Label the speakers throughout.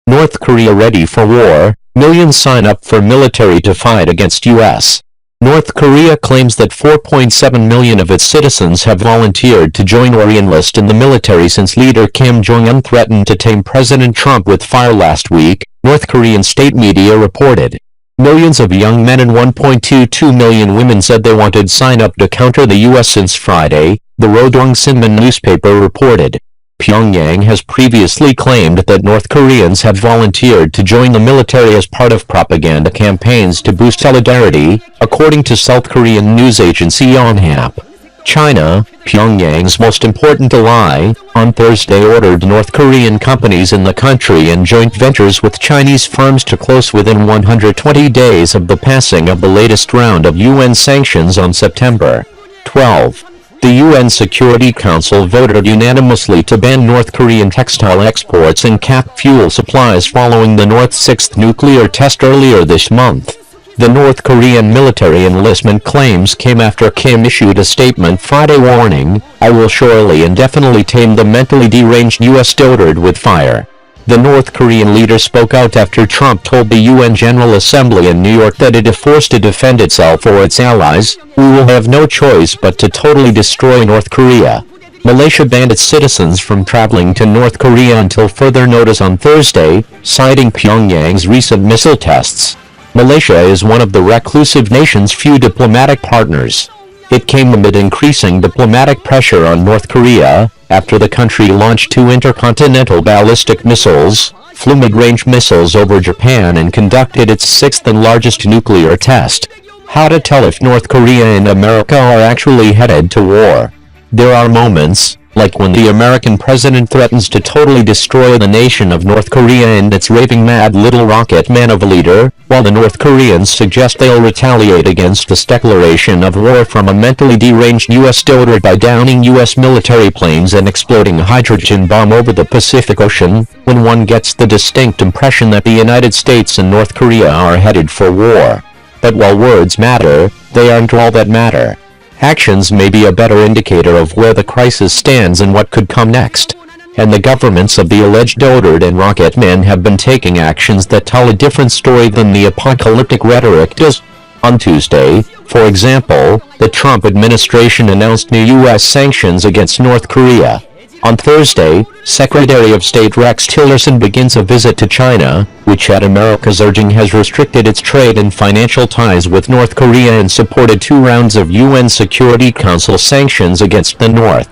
Speaker 1: North Korea ready for war, millions sign up for military to fight against U.S. North Korea claims that 4.7 million of its citizens have volunteered to join or enlist in the military since leader Kim Jong-un threatened to tame President Trump with fire last week, North Korean state media reported. Millions of young men and 1.22 million women said they wanted sign up to counter the U.S. since Friday, the Rodong Sinmun newspaper reported. Pyongyang has previously claimed that North Koreans have volunteered to join the military as part of propaganda campaigns to boost solidarity, according to South Korean news agency Yonhap. China, Pyongyang's most important ally, on Thursday ordered North Korean companies in the country and joint ventures with Chinese firms to close within 120 days of the passing of the latest round of UN sanctions on September 12. The UN Security Council voted unanimously to ban North Korean textile exports and cap fuel supplies following the North's sixth nuclear test earlier this month. The North Korean military enlistment claims came after Kim issued a statement Friday warning, "I will surely and definitely tame the mentally deranged U.S. dotard with fire." The North Korean leader spoke out after Trump told the UN General Assembly in New York that if forced to defend itself or its allies, we will have no choice but to totally destroy North Korea. Malaysia banned its citizens from traveling to North Korea until further notice on Thursday, citing Pyongyang's recent missile tests. Malaysia is one of the reclusive nation's few diplomatic partners. It came amid increasing diplomatic pressure on North Korea, after the country launched 2 intercontinental ballistic missiles, flew mid-range missiles over Japan and conducted its 6th and largest nuclear test. How to tell if North Korea and America are actually headed to war? There are moments, like when the American president threatens to totally destroy the nation of North Korea and its raving mad little rocket man of a leader, while the North Koreans suggest they'll retaliate against this declaration of war from a mentally deranged U.S. dotard by downing U.S. military planes and exploding a hydrogen bomb over the Pacific Ocean, when one gets the distinct impression that the United States and North Korea are headed for war. But while words matter, they aren't all that matter. Actions may be a better indicator of where the crisis stands and what could come next. And the governments of the alleged dotard and rocket men have been taking actions that tell a different story than the apocalyptic rhetoric does. On Tuesday, for example, the Trump administration announced new U.S. sanctions against North Korea. On Thursday, Secretary of State Rex Tillerson begins a visit to China, which at America's urging has restricted its trade and financial ties with North Korea and supported 2 rounds of UN Security Council sanctions against the North.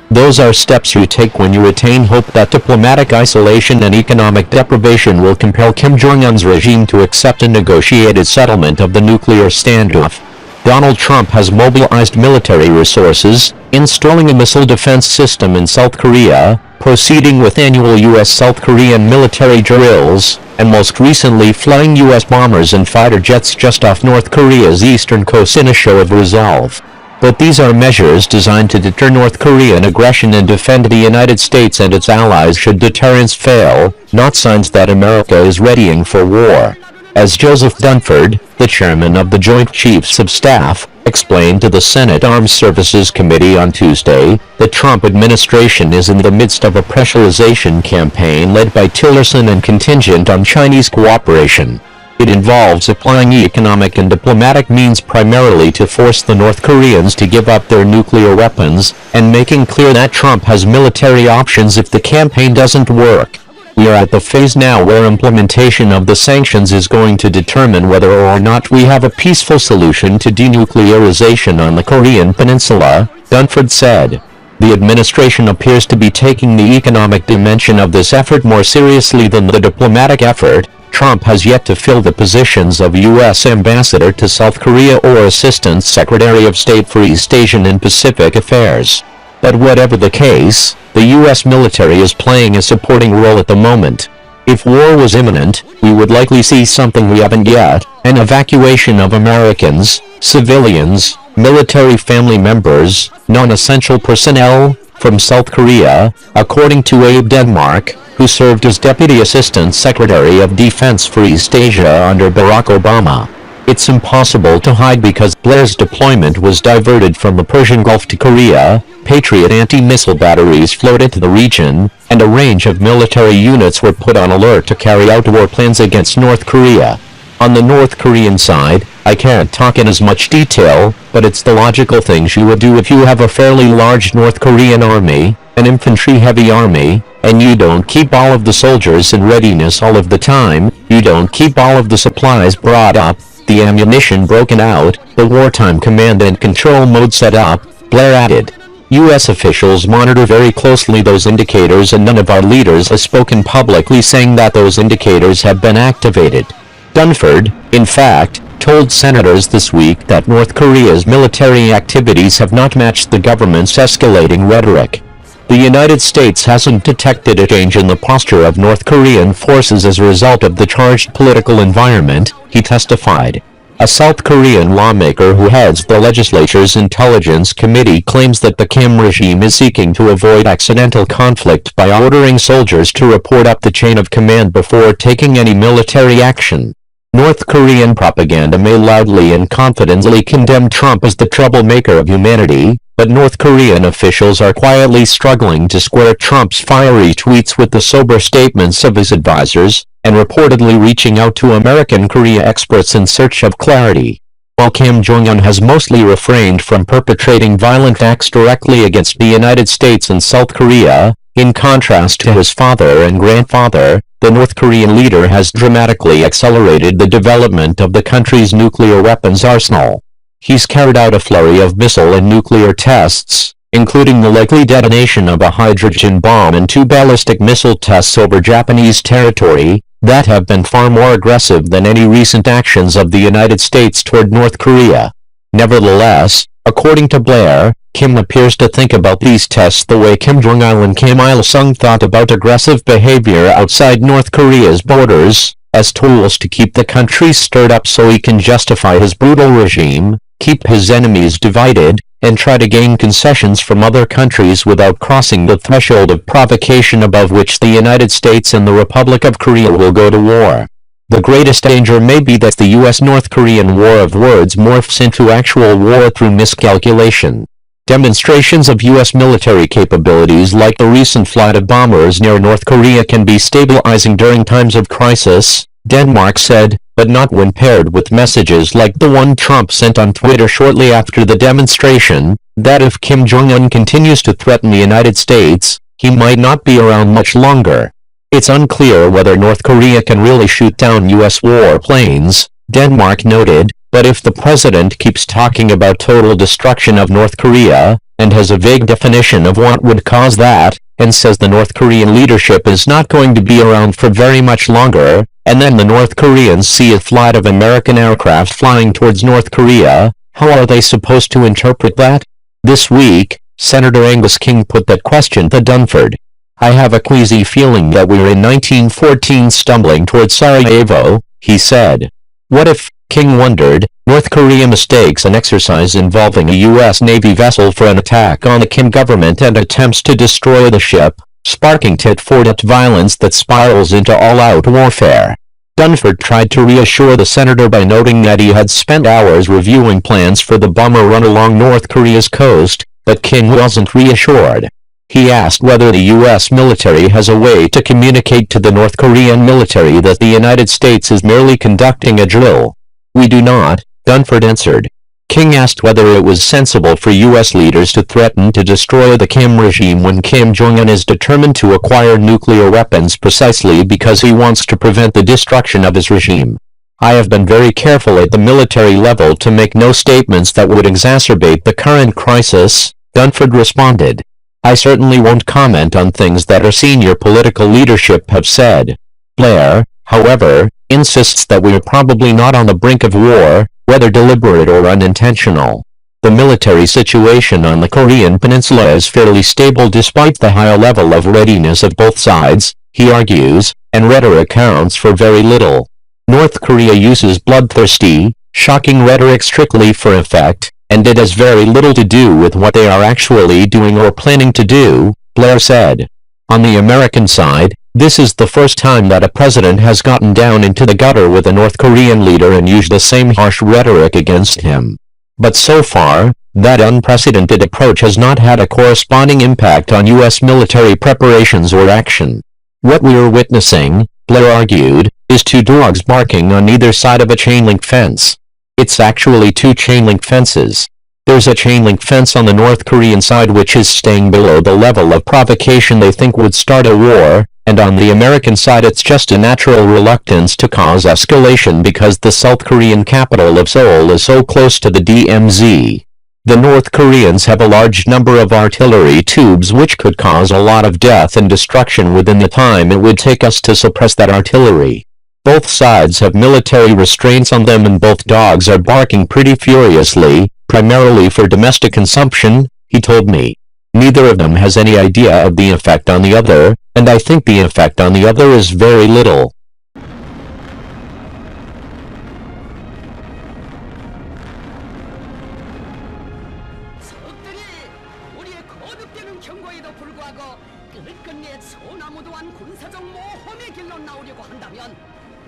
Speaker 1: Those are steps you take when you attain hope that diplomatic isolation and economic deprivation will compel Kim Jong-un's regime to accept a negotiated settlement of the nuclear standoff. Donald Trump has mobilized military resources, installing a missile defense system in South Korea, proceeding with annual U.S.-South Korean military drills, and most recently flying U.S. bombers and fighter jets just off North Korea's eastern coast in a show of resolve. But these are measures designed to deter North Korean aggression and defend the United States and its allies should deterrence fail, not signs that America is readying for war. As Joseph Dunford, the chairman of the Joint Chiefs of Staff, explained to the Senate Armed Services Committee on Tuesday, the Trump administration is in the midst of a pressurization campaign led by Tillerson and contingent on Chinese cooperation. It involves applying economic and diplomatic means primarily to force the North Koreans to give up their nuclear weapons, and making clear that Trump has military options if the campaign doesn't work. We are at the phase now where implementation of the sanctions is going to determine whether or not we have a peaceful solution to denuclearization on the Korean Peninsula, Dunford said. The administration appears to be taking the economic dimension of this effort more seriously than the diplomatic effort. Trump has yet to fill the positions of U.S. Ambassador to South Korea or Assistant Secretary of State for East Asian and Pacific Affairs. But whatever the case, the U.S. military is playing a supporting role at the moment. If war was imminent, we would likely see something we haven't yet, an evacuation of Americans, civilians, military family members, non-essential personnel, from South Korea, according to Abe Denmark, who served as Deputy Assistant Secretary of Defense for East Asia under Barack Obama. It's impossible to hide because Blair's deployment was diverted from the Persian Gulf to Korea, Patriot anti-missile batteries flowed into the region, and a range of military units were put on alert to carry out war plans against North Korea. On the North Korean side, I can't talk in as much detail, but it's the logical things you would do if you have a fairly large North Korean army, an infantry-heavy army, and you don't keep all of the soldiers in readiness all of the time, you don't keep all of the supplies brought up, the ammunition broken out, the wartime command and control mode set up, Blair added. U.S. officials monitor very closely those indicators and none of our leaders has spoken publicly saying that those indicators have been activated. Dunford, in fact, told senators this week that North Korea's military activities have not matched the government's escalating rhetoric. The United States hasn't detected a change in the posture of North Korean forces as a result of the charged political environment, he testified. A South Korean lawmaker who heads the legislature's Intelligence Committee claims that the Kim regime is seeking to avoid accidental conflict by ordering soldiers to report up the chain of command before taking any military action. North Korean propaganda may loudly and confidently condemn Trump as the troublemaker of humanity, but North Korean officials are quietly struggling to square Trump's fiery tweets with the sober statements of his advisors, and reportedly reaching out to American Korea experts in search of clarity. While Kim Jong-un has mostly refrained from perpetrating violent acts directly against the United States and South Korea, in contrast to his father and grandfather, the North Korean leader has dramatically accelerated the development of the country's nuclear weapons arsenal. He's carried out a flurry of missile and nuclear tests, including the likely detonation of a hydrogen bomb and 2 ballistic missile tests over Japanese territory, that have been far more aggressive than any recent actions of the United States toward North Korea. Nevertheless, according to Blair, Kim appears to think about these tests the way Kim Jong-il and Kim Il-sung thought about aggressive behavior outside North Korea's borders, as tools to keep the country stirred up so he can justify his brutal regime, keep his enemies divided, and try to gain concessions from other countries without crossing the threshold of provocation above which the United States and the Republic of Korea will go to war. The greatest danger may be that the U.S.-North Korean war of words morphs into actual war through miscalculation. Demonstrations of U.S. military capabilities like the recent flight of bombers near North Korea can be stabilizing during times of crisis, Denmark said, but not when paired with messages like the one Trump sent on Twitter shortly after the demonstration, that if Kim Jong-un continues to threaten the United States, he might not be around much longer. It's unclear whether North Korea can really shoot down U.S. warplanes, Denmark noted, but if the president keeps talking about total destruction of North Korea, and has a vague definition of what would cause that, and says the North Korean leadership is not going to be around for very much longer, and then the North Koreans see a flight of American aircraft flying towards North Korea, how are they supposed to interpret that? This week, Senator Angus King put that question to Dunford. I have a queasy feeling that we're in 1914 stumbling towards Sarajevo, he said. What if, King wondered, North Korea mistakes an exercise involving a U.S. Navy vessel for an attack on the Kim government and attempts to destroy the ship, sparking tit-for-tat violence that spirals into all-out warfare? Dunford tried to reassure the senator by noting that he had spent hours reviewing plans for the bomber run along North Korea's coast, but King wasn't reassured. He asked whether the U.S. military has a way to communicate to the North Korean military that the United States is merely conducting a drill. We do not, Dunford answered. King asked whether it was sensible for U.S. leaders to threaten to destroy the Kim regime when Kim Jong-un is determined to acquire nuclear weapons precisely because he wants to prevent the destruction of his regime. I have been very careful at the military level to make no statements that would exacerbate the current crisis, Dunford responded. I certainly won't comment on things that our senior political leadership have said. Blair, however, insists that we are probably not on the brink of war, whether deliberate or unintentional. The military situation on the Korean peninsula is fairly stable despite the high level of readiness of both sides, he argues, and rhetoric counts for very little. North Korea uses bloodthirsty, shocking rhetoric strictly for effect, and it has very little to do with what they are actually doing or planning to do, Blair said. On the American side, This is the first time that a president has gotten down into the gutter with a North Korean leader and used the same harsh rhetoric against him. But so far, that unprecedented approach has not had a corresponding impact on U.S. military preparations or action. What we are witnessing, Blair argued, is two dogs barking on either side of a chain-link fence. It's actually two chain-link fences. There's a chain-link fence on the North Korean side which is staying below the level of provocation they think would start a war, and on the American side it's just a natural reluctance to cause escalation because the South Korean capital of Seoul is so close to the DMZ. The North Koreans have a large number of artillery tubes which could cause a lot of death and destruction within the time it would take us to suppress that artillery. Both sides have military restraints on them and both dogs are barking pretty furiously, primarily for domestic consumption, he told me. Neither of them has any idea of the effect on the other, and I think the effect on the other is very little.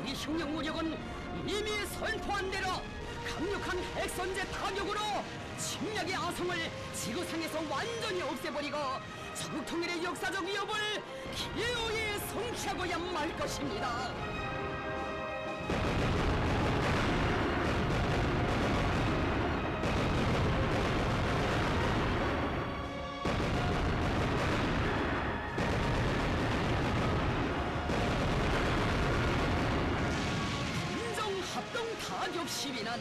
Speaker 2: 우리 흉령무력은 이미 선포한 대로 강력한 핵선제 타격으로 침략의 아성을 지구상에서 완전히 없애버리고 서북 통일의 역사적 위협을 기어이 성취하고야 말 것입니다. 타격 시위는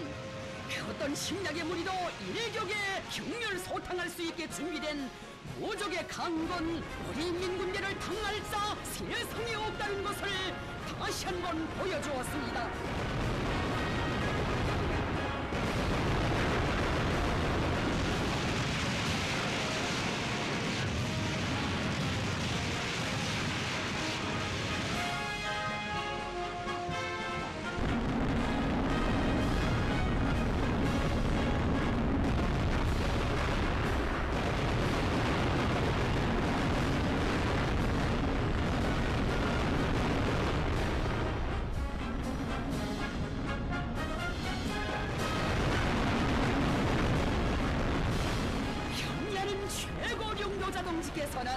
Speaker 2: 어떤 침략의 무리도 일격에 경멸소탕할 수 있게 준비된 모적의 강건 우리 인민군대를 당할 자 세상에 없다는 것을 다시 한번 보여주었습니다. 자동직에서는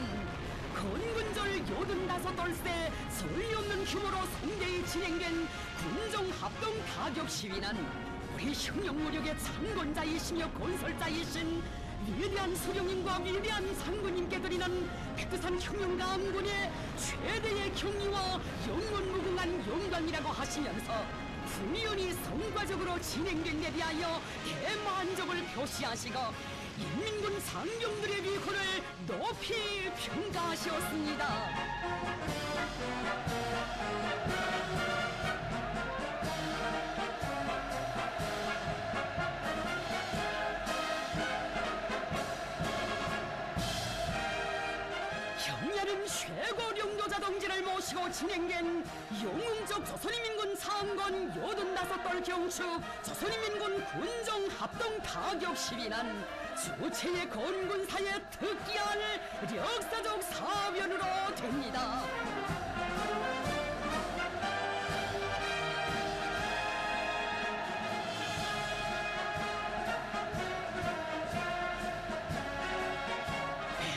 Speaker 2: 건군절 85돌세 소리 없는 규모로 성대히 진행된 군정합동 타격 시위는 우리 흉령무력의 창건자이시며 건설자이신 위대한 수령님과 위대한 상군님께 드리는 백두산 흉령감군의 최대의 경의와 영원무궁한 영광이라고 하시면서 분연히 성과적으로 진행된 데 대하여 대만족을 표시하시고 인민군 상병들의 비호를 높이 평가하셨습니다. 경야는 최고령도자 동지를 모시고 진행된 영웅적 조선인민군 상건 85돌 경축 조선인민군 군정합동 타격 시위는 주체의 건군사의 특기할 역사적 사변으로 됩니다.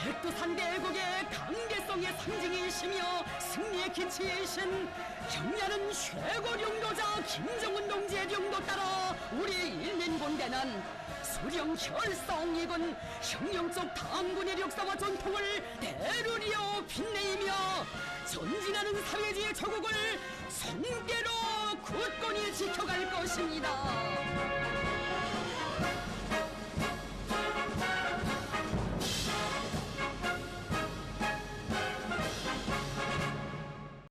Speaker 2: 백두산 대국의 강대성의 상징이시며 승리의 기치이신 경야는 최고령도자 김정은 동지의령도 따라 우리 인민군대는 수령 혈성이군 혁명적 당군의 역사와 전통을 대르리어 빛내이며 전진하는 사회주의 조국을 손께로 굳건히 지켜갈 것입니다.